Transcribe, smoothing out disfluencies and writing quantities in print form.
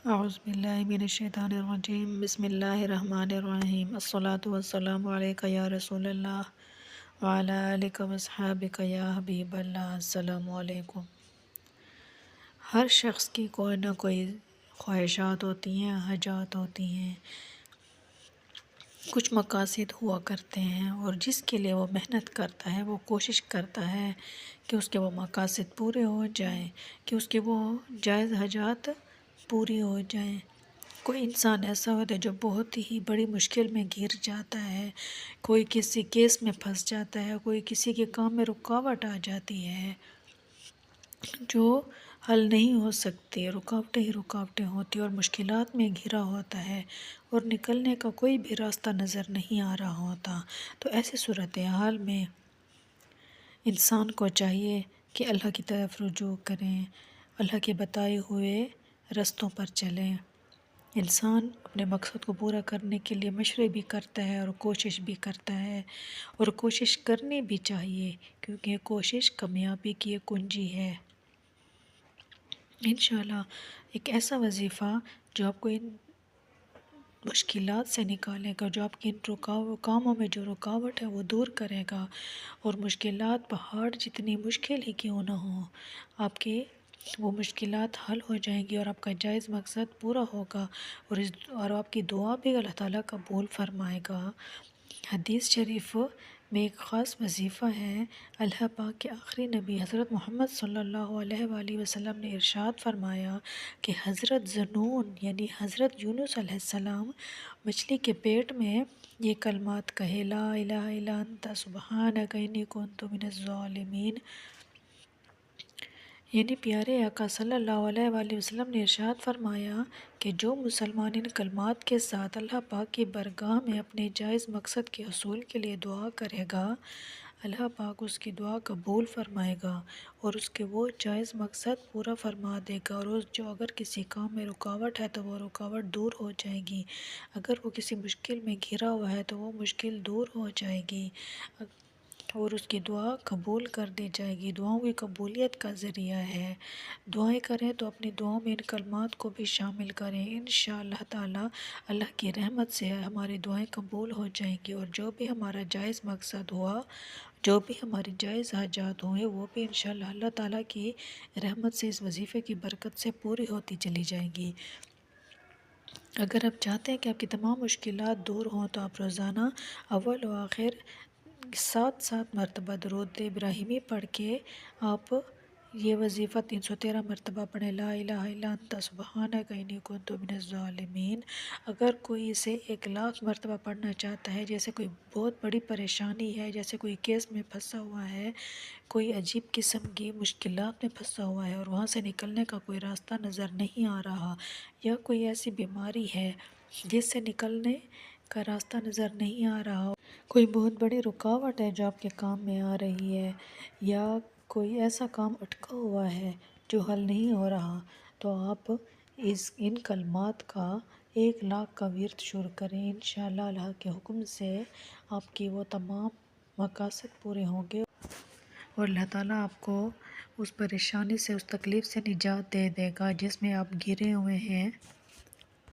اعوذ باللہ من الشیطان الرجیم، بسم اللہ الرحمن الرحیم، الصلاۃ والسلام علیک یا رسول اللہ وعلی آلک واصحابک یا حبیب اللہ۔ السلام علیکم۔ ہر شخص کی کوئی نہ کوئی خواہشات ہوتی ہیں، حاجات ہوتی ہیں، کچھ مقاصد ہوا کرتے ہیں، اور جس کے لیے وہ محنت کرتا ہے، وہ کوشش کرتا ہے کہ اس کے وہ مقاصد پورے ہو جائیں، کہ اس کے وہ جائز حاجات پوری ہو جائیں۔ کوئی انسان ایسا ہوتا ہے جو بہت ہی بڑی مشکل میں گر جاتا ہے، کوئی کسی کیس میں پھنس جاتا ہے، کوئی کسی کے کام میں رکاوٹ آ جاتی ہے جو حل نہیں ہو سکتی، رکاوٹیں ہی رکاوٹیں ہوتی اور مشکلات میں گھرا ہوتا ہے اور نکلنے کا کوئی بھی راستہ نظر نہیں آ رہا ہوتا۔ تو ایسے صورتحال میں انسان کو چاہیے کہ اللہ کی طرف رجوع کریں، اللہ کے بتائے ہوئے رستوں پر چلیں۔ انسان اپنے مقصد کو پورا کرنے کے لیے مشورے بھی کرتا ہے اور کوشش بھی کرتا ہے، اور کوشش کرنی بھی چاہیے، کیونکہ کوشش کامیابی کی ایک کنجی ہے۔ انشاءاللہ ایک ایسا وظیفہ جو آپ کو ان مشکلات سے نکالے گا، جو آپ کی ان کاموں میں جو رکاوٹ ہے وہ دور کرے گا، اور مشکلات پہاڑ جتنی مشکل ہی کیوں نہ ہوں، آپ کی وہ مشکلات حل ہو جائیں گی اور آپ کا جائز مقصد پورا ہوگا، اور آپ کی دعا بھی اللہ تعالیٰ قبول فرمائے گا۔ حدیث شریف میں ایک خاص وظیفہ ہے۔ اللہ پاک کے آخری نبی حضرت محمد صلی اللہ علیہ وآلہ وسلم نے ارشاد فرمایا کہ حضرت ذنون یعنی حضرت یونس علیہ السلام مچھلی کے پیٹ میں یہ کلمات کہے، لا الہ الا انت سبحانک انی کنت من الظالمین، یعنی پیارے آقا صلی اللہ علیہ وآلہ وسلم نے ارشاد فرمایا کہ جو مسلمان ان کلمات کے ساتھ اللہ پاک کی بارگاہ میں اپنے جائز مقصد کے حصول کے لیے دعا کرے گا، اللہ پاک اس کی دعا قبول فرمائے گا اور اس کے وہ جائز مقصد پورا فرما دے گا، اور جو اگر کسی کام میں رکاوٹ ہے تو وہ رکاوٹ دور ہو جائے گی، اگر وہ کسی مشکل میں گھرا ہوا ہے تو وہ مشکل دور ہو جائے گی، اور اس کی دعا قبول کر دی جائے گی۔ دعاؤں کی قبولیت کا ذریعہ ہے۔ دعائیں کریں تو اپنی دعاؤں میں ان کلمات کو بھی شامل کریں، انشاءاللہ تعالی اللہ کی رحمت سے ہماری دعائیں قبول ہو جائیں گی، اور جو بھی ہمارا جائز مقصد ہوا، جو بھی ہماری جائز حاجات ہوئے، وہ بھی انشاءاللہ اللہ تعالیٰ کی رحمت سے اس وظیفے کی برکت سے پوری ہوتی چلی جائیں گی۔ اگر آپ چاہتے ہیں کہ آپ کی تمام مشکلات دور ہوں تو آپ روزانہ اول و آخر 7 مرتبہ درود ابراہیمی پڑھ کے آپ یہ وظیفہ 313 مرتبہ پڑھیں، لا الہ الا انت سبحانک انی کنت من الظالمین۔ اگر کوئی اسے 1,00,000 مرتبہ پڑھنا چاہتا ہے، جیسے کوئی بہت بڑی پریشانی ہے، جیسے کوئی کیس میں پھنسا ہوا ہے، کوئی عجیب قسم کی مشکلات میں پھنسا ہوا ہے اور وہاں سے نکلنے کا کوئی راستہ نظر نہیں آ رہا، یا کوئی ایسی بیماری ہے جس سے نکلنے کا راستہ نظر نہیں آ رہا، کوئی بہت بڑی رکاوٹ ہے جو آپ کے کام میں آ رہی ہے، یا کوئی ایسا کام اٹکا ہوا ہے جو حل نہیں ہو رہا، تو آپ ان کلمات کا 1,00,000 کا ورد شروع کریں۔ انشاءاللہ اللہ کے حکم سے آپ کی وہ تمام مقاصد پورے ہوں گے، اور اللہ تعالیٰ آپ کو اس پریشانی سے، اس تکلیف سے نجات دے دے گا جس میں آپ گھرے ہوئے ہیں۔